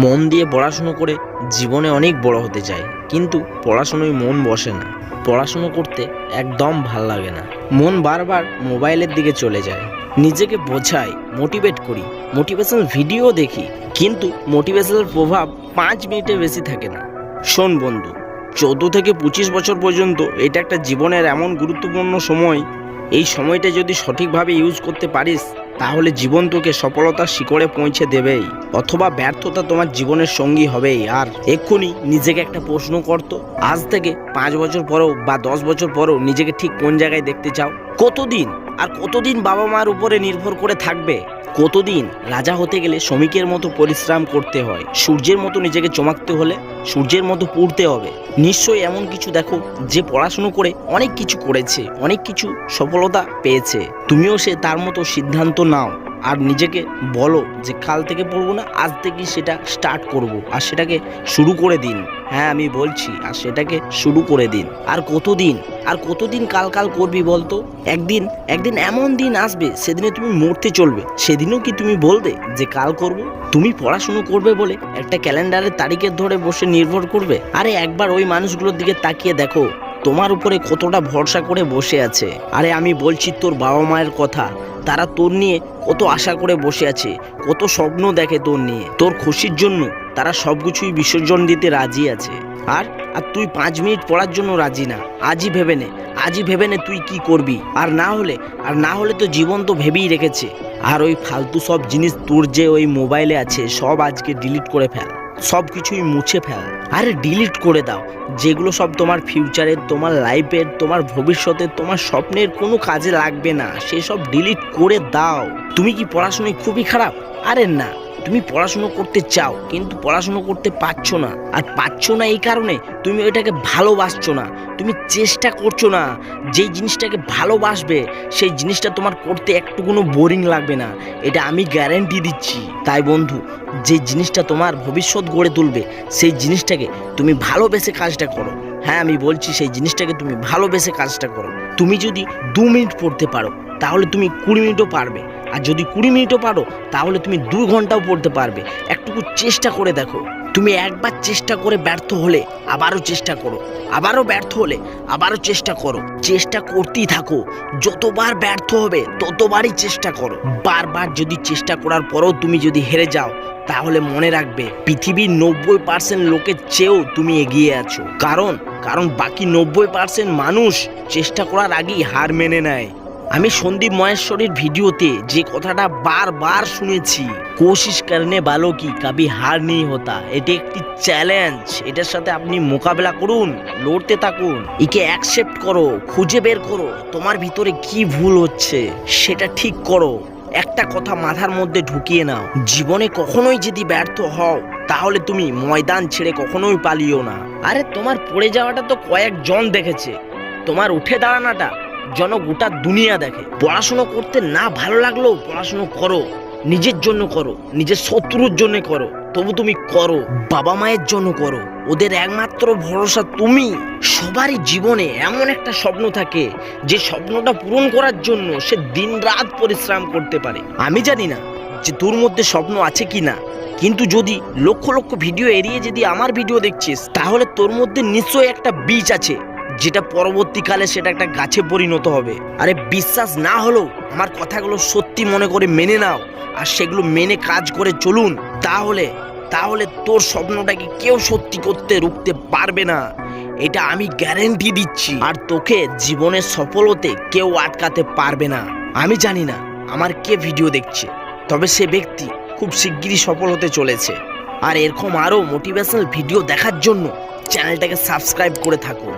মন দিয়ে পড়াশুনো করে জীবনে অনেক বড় হতে চায়, কিন্তু পড়াশুনোয় মন বসে না। পড়াশুনো করতে একদম ভাল লাগে না। মন বারবার মোবাইলের দিকে চলে যায়। নিজেকে বোঝাই, মোটিভেট করি, মোটিভেশনাল ভিডিও দেখি, কিন্তু মোটিভেশনাল প্রভাব 5 মিনিটের বেশি থাকে না। শোন বন্ধু, 14 থেকে 25 বছর পর্যন্ত এটা একটা জীবনের এমন গুরুত্বপূর্ণ সময়। এই সময়টা যদি সঠিকভাবে ইউজ করতে পারিস, তাহলে জীবন তোকে সফলতার শিখরে পৌঁছে দেবেই, অথবা ব্যর্থতা তোমার জীবনের সঙ্গী হবেই। আর এক্ষুনি নিজেকে একটা প্রশ্ন করতো, আজ থেকে 5 বছর পরেও বা 10 বছর পরেও নিজেকে ঠিক কোন জায়গায় দেখতে চাও? কতদিন আর কতদিন বাবা মার উপরে নির্ভর করে থাকবে? কতদিন? রাজা হতে গেলে শ্রমিকের মতো পরিশ্রম করতে হয়, সূর্যের মতো নিজেকে চমকাতে হলে সূর্যের মতো পড়তে হবে। নিশ্চয়ই এমন কিছু দেখো যে পড়াশুনো করে অনেক কিছু করেছে, অনেক কিছু সফলতা পেয়েছে। তুমিও সে তার মতো সিদ্ধান্ত নাও আর নিজেকে বলো যে কাল থেকে পড়বো না, আজ থেকেই সেটা স্টার্ট করব, আর সেটাকে শুরু করে দিন। হ্যাঁ, আমি বলছি, আর সেটাকে শুরু করে দিন। আর কতদিন কাল কাল করবি বলতো? একদিন এমন দিন আসবে, সেদিনে তুমি মরতে চলবে। সেদিনও কি তুমি বলবে যে কাল করব? তুমি পড়াশুনো করবে বলে একটা ক্যালেন্ডারের তারিখের ধরে বসে নির্ভর করবে? আরে একবার ওই মানুষগুলোর দিকে তাকিয়ে দেখো, তোমার উপরে কতটা ভরসা করে বসে আছে। আরে আমি বলছি তোর বাবা মায়ের কথা, তারা তোর নিয়ে কত আশা করে বসে আছে, কত স্বপ্ন দেখে তোর নিয়ে। তোর খুশির জন্য তারা সবকিছুই বিসর্জন দিতে রাজি আছে। আর তুই 5 মিনিট পড়ার জন্য রাজি না। আজই ভেবে নে তুই কি করবি। আর না হলে তো জীবন তো ভেবেই রেখেছে। আর ওই ফালতু সব জিনিস তোর যে ওই মোবাইলে আছে, সব আজকে ডিলিট করে ফেল, সব কিছুই মুছে ফেল। আরে ডিলিট করে দাও, যেগুলো সব তোমার ফিউচারের, তোমার লাইফের, তোমার ভবিষ্যতের, তোমার স্বপ্নের কোনো কাজে লাগবে না, সেসব ডিলিট করে দাও। তুমি কি পড়াশোনায় খুবই খারাপ? আরে না, তুমি পড়াশুনো করতে চাও, কিন্তু পড়াশুনো করতে পারছো না। আর পারছো না এই কারণে তুমি ওইটাকে ভালোবাসছো না, তুমি চেষ্টা করছো না। যেই জিনিসটাকে ভালোবাসবে সেই জিনিসটা তোমার করতে একটুকুনো বোরিং লাগবে না, এটা আমি গ্যারেন্টি দিচ্ছি। তাই বন্ধু, যে জিনিসটা তোমার ভবিষ্যৎ গড়ে তুলবে সেই জিনিসটাকে তুমি ভালোবেসে কাজটা করো। হ্যাঁ, আমি বলছি, সেই জিনিসটাকে তুমি ভালোবেসে কাজটা করো। তুমি যদি 2 মিনিট পড়তে পারো, তাহলে তুমি 20 মিনিটও পারবে। আর যদি 20 মিনিটও পারো, তাহলে তুমি 2 ঘন্টাও পড়তে পারবে। একটুকু চেষ্টা করে দেখো। তুমি একবার চেষ্টা করে ব্যর্থ হলে আবারও চেষ্টা করো, আবারও ব্যর্থ হলে আবারও চেষ্টা করো। চেষ্টা করতেই থাকো। যতবার ব্যর্থ হবে ততবারই চেষ্টা করো। বারবার যদি চেষ্টা করার পরেও তুমি যদি হেরে যাও, তাহলে মনে রাখবে পৃথিবীর 90% লোকের চেয়েও তুমি এগিয়ে আছো। কারণ বাকি 90% মানুষ চেষ্টা করার আগেই হার মেনে নেয়। আমি সন্দীপ মহেশ্বরীর ভিডিওতে যে কথাটা বারবার শুনেছি, কোশিশ করনে বালো কি কবি হার নেই হতা। এটা একটি চ্যালেঞ্জ, এটার সাথে আপনি মোকাবেলা করুন, লড়তে থাকুন। একে অ্যাকসেপ্ট করো, খুঁজে বের করো তোমার ভিতরে কি ভুল হচ্ছে, সেটা ঠিক করো। একটা কথা মাথার মধ্যে ঢুকিয়ে নাও, জীবনে কখনোই যদি ব্যর্থ হও, তাহলে তুমি ময়দান ছেড়ে কখনোই পালিও না। আরে তোমার পড়ে যাওয়াটা তো কয়েকজন দেখেছে, তোমার উঠে দাঁড়ানোটা যেন গোটা দুনিয়া দেখে। পড়াশুনো করতে না ভালো লাগলেও পড়াশুনো করো, নিজের জন্য করো, নিজের শত্রুর জন্য করো, তবু তুমি করো। বাবা মায়ের জন্য করো, ওদের একমাত্র ভরসা তুমি। সবারই জীবনে এমন একটা স্বপ্ন থাকে, যে স্বপ্নটা পূরণ করার জন্য সে দিনরাত পরিশ্রম করতে পারে। আমি জানি না যে তোর মধ্যে স্বপ্ন আছে কি না, কিন্তু যদি লক্ষ লক্ষ ভিডিও এড়িয়ে যদি আমার ভিডিও দেখছিস, তাহলে তোর মধ্যে নিশ্চয়ই একটা বীজ আছে, যেটা পরবর্তীকালে সেটা একটা গাছে পরিণত হবে। আরে বিশ্বাস না হলেও আমার কথাগুলো সত্যি মনে করে মেনে নাও, আর সেগুলো মেনে কাজ করে চলুন। তাহলে তোর স্বপ্নটাকে কেউ সত্যি করতে রুখতে পারবে না, এটা আমি গ্যারেন্টি দিচ্ছি। আর তোকে জীবনের সফল হতে কেউ আটকাতে পারবে না। আমি জানি না আমার কে ভিডিও দেখছে, তবে সে ব্যক্তি খুব শিগগিরই সফল হতে চলেছে। আর এরকম আরও মোটিভেশনাল ভিডিও দেখার জন্য চ্যানেলটাকে সাবস্ক্রাইব করে থাকো।